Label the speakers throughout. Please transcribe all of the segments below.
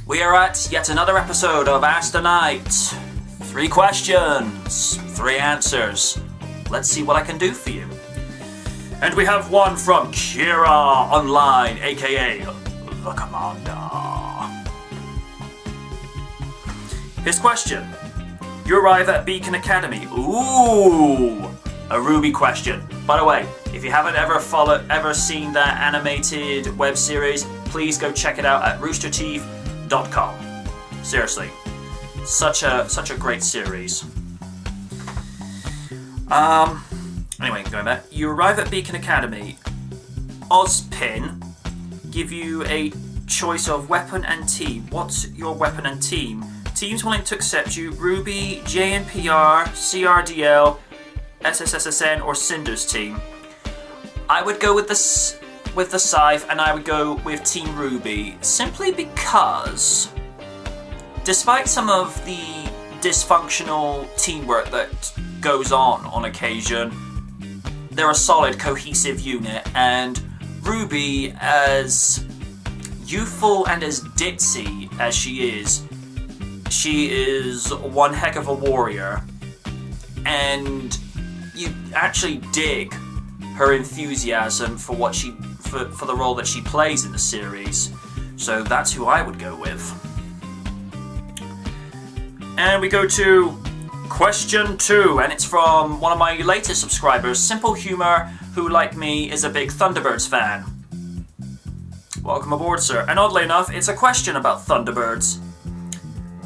Speaker 1: We are at yet another episode of Ask the Knight. 3 questions, 3 answers. Let's see what I can do for you. And we have one from Kira Online, aka The Commander. His question. You arrive at Beacon Academy. Ooh, a Ruby question. By the way, if you haven't ever seen that animated web series, please go check it out at roosterteeth.com. Seriously, such a great series. Anyway, going back. You arrive at Beacon Academy. Ozpin give you a choice of weapon and team. What's your weapon and team? Teams willing to accept you: Ruby, JNPR, CRDL, SSSSN, or Cinder's team. I would go with the Scythe, and I would go with Team Ruby, simply because, despite some of the dysfunctional teamwork that goes on occasion, they're a solid, cohesive unit, and Ruby, as youthful and as ditzy as she is one heck of a warrior, and you actually dig her enthusiasm for what for the role that she plays in the series. So that's who I would go with. And we go to question 2, and it's from one of my latest subscribers, Simple Humor, who, like me, is a big Thunderbirds fan. Welcome aboard, sir. And oddly enough, it's a question about Thunderbirds.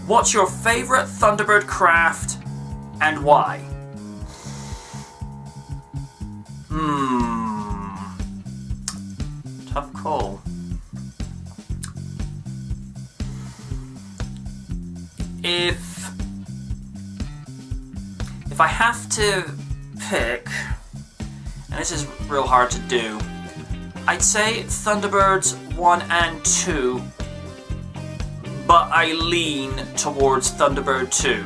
Speaker 1: What's your favourite Thunderbird craft, and why? Tough call. If I have to pick, and this is real hard to do, I'd say Thunderbirds 1 and 2, but I lean towards Thunderbird 2.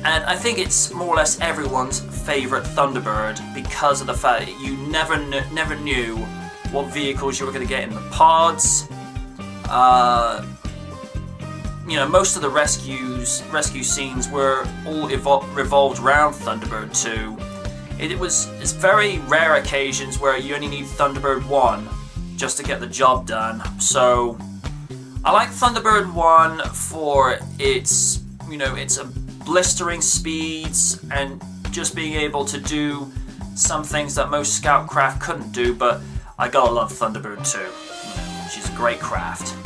Speaker 1: And I think it's more or less everyone's favourite Thunderbird because of the fact that you never knew what vehicles you were going to get in the pods. Most of the rescue scenes were all revolved around Thunderbird 2. It's very rare occasions where you only need Thunderbird 1 just to get the job done. So I like Thunderbird 1 for its blistering speeds and just being able to do some things that most scout craft couldn't do, but I gotta love Thunderbird 2. She's a great craft.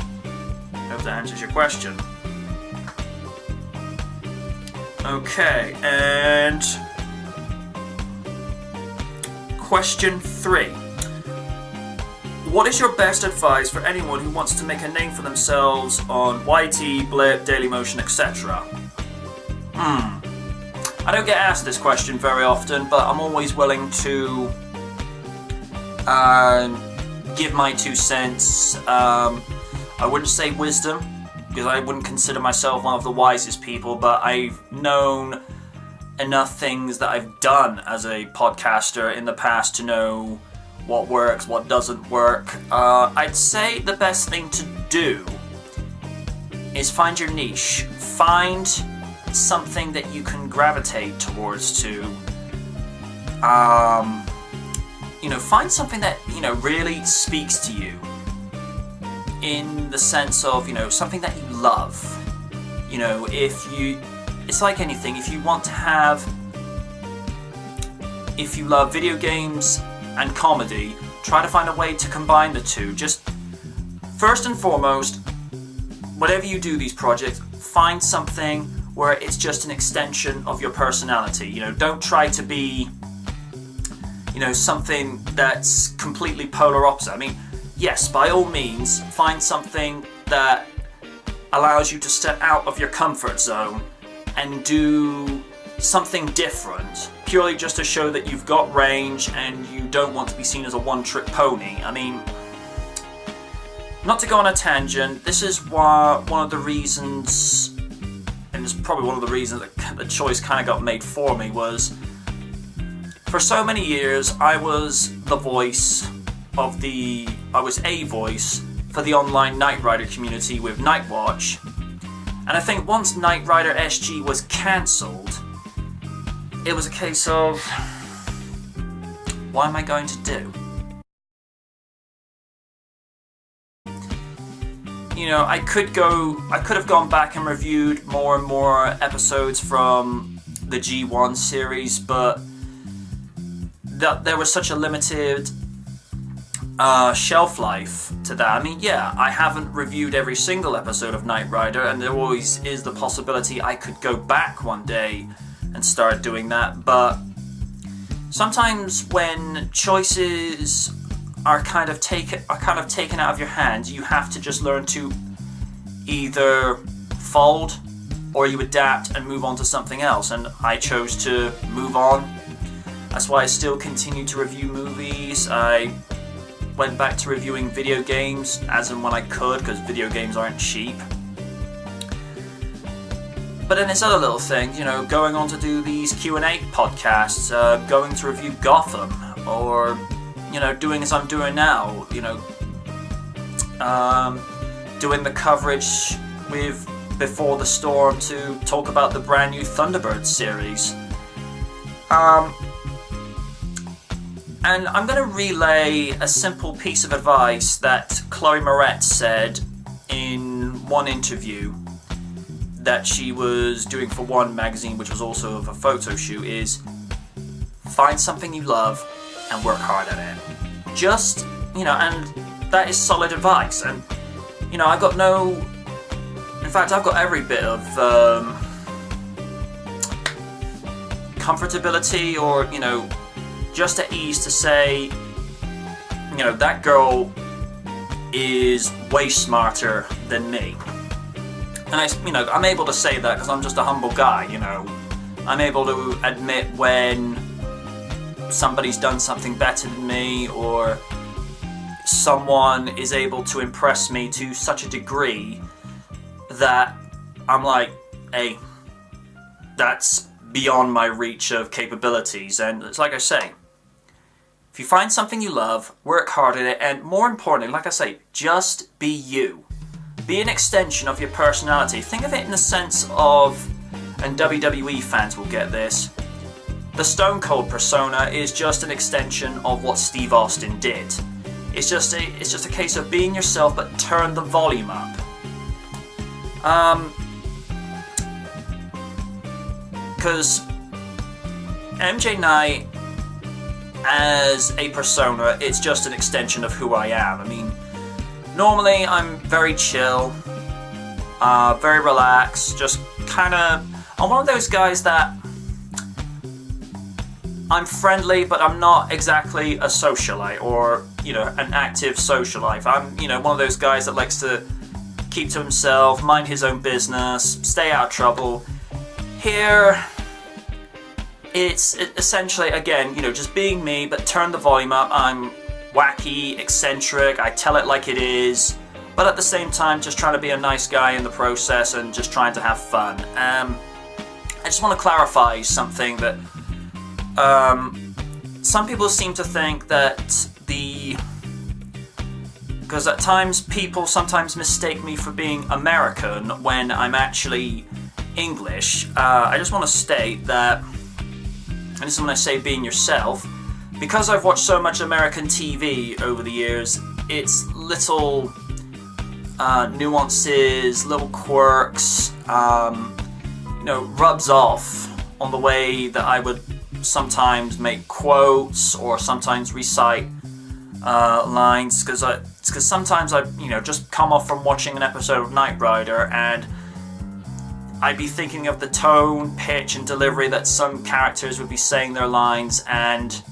Speaker 1: Hope that answers your question. Okay, and question 3. What is your best advice for anyone who wants to make a name for themselves on YT, Blip, Dailymotion, etc.? I don't get asked this question very often, but I'm always willing to give my 2 cents. I wouldn't say wisdom, because I wouldn't consider myself one of the wisest people, but I've known enough things that I've done as a podcaster in the past to know what works, what doesn't work. I'd say the best thing to do is find your niche. Find something that you can gravitate towards to. Find something that, really speaks to you. In the sense of, something that you love. It's like anything, if you love video games and comedy, try to find a way to combine the two. Just, first and foremost, whatever you do these projects, find something where it's just an extension of your personality. Don't try to be, something that's completely polar opposite. I mean, yes, by all means, find something that allows you to step out of your comfort zone and do something different, purely just to show that you've got range and you don't want to be seen as a one-trick pony. I mean, not to go on a tangent, this is one of the reasons, and it's probably one of the reasons that the choice kind of got made for me, was for so many years I was a voice for the online Knight Rider community with Nightwatch. And I think once Knight Rider SG was cancelled, it was a case of, what am I going to do? You know, I could have gone back and reviewed more and more episodes from the G1 series, but there was such a limited shelf life to that. I mean, yeah, I haven't reviewed every single episode of Knight Rider, and there always is the possibility I could go back one day and start doing that, but sometimes when choices are kind of taken out of your hands, you have to just learn to either fold or you adapt and move on to something else, and I chose to move on. That's why I still continue to review movies. I went back to reviewing video games as and when I could, because video games aren't cheap. But then there's other little things, you know, going on to do these Q&A podcasts, going to review Gotham, or, you know, doing as I'm doing now, you know, doing the coverage with Before the Storm to talk about the brand new Thunderbird series. And I'm going to relay a simple piece of advice that Chloe Moretz said in one interview that she was doing for One magazine, which was also of a photo shoot, is find something you love and work hard at it. Just, you know, and that is solid advice. And, you know, I've got every bit of comfortability or, you know, just at ease to say, you know, that girl is way smarter than me. And I'm able to say that because I'm just a humble guy, you know. I'm able to admit when somebody's done something better than me, or someone is able to impress me to such a degree that I'm like, hey, that's beyond my reach of capabilities. And it's like I say, if you find something you love, work hard at it, and more importantly, like I say, just be you. Be an extension of your personality. Think of it in the sense of, and WWE fans will get this, the Stone Cold persona is just an extension of what Steve Austin did. It's just a case of being yourself, but turn the volume up. Because MJ Knight as a persona, it's just an extension of who I am. I mean, normally I'm very chill, very relaxed, just kind of, I'm one of those guys that I'm friendly, but I'm not exactly a socialite or, you know, an active socialite. I'm, you know, one of those guys that likes to keep to himself, mind his own business, stay out of trouble. Here, it's essentially, again, you know, just being me, but turn the volume up. I'm wacky, eccentric, I tell it like it is, but at the same time, just trying to be a nice guy in the process and just trying to have fun. I just want to clarify something that some people seem to think that because at times people sometimes mistake me for being American when I'm actually English. I just want to state that, and this is when I say being yourself, because I've watched so much American TV over the years, it's little nuances, little quirks, you know, rubs off on the way that I would sometimes make quotes or sometimes recite lines, because sometimes I, you know, just come off from watching an episode of Knight Rider and I'd be thinking of the tone, pitch, and delivery that some characters would be saying their lines, and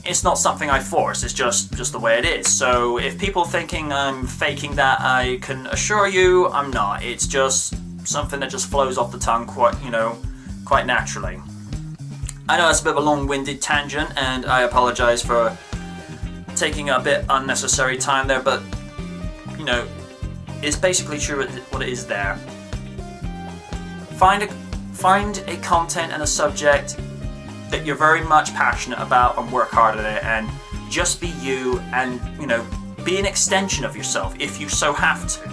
Speaker 1: it's not something I force, it's just the way it is. So if people thinking I'm faking that, I can assure you I'm not. It's just something that just flows off the tongue quite naturally. I know that's a bit of a long-winded tangent, and I apologize for taking a bit unnecessary time there, but, you know, it's basically true what it is there. Find a content and a subject that you're very much passionate about and work hard at it, and just be you, and, you know, Be an extension of yourself if you so have to.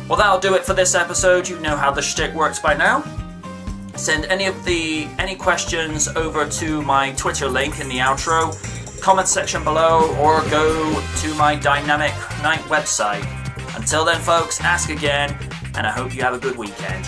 Speaker 1: Well, that'll do it for this episode. You know how the shtick works by now. Send any questions over to my Twitter link in the outro, comment section below, or go to my Dynamic Night website. Until then, folks, ask again, and I hope you have a good weekend.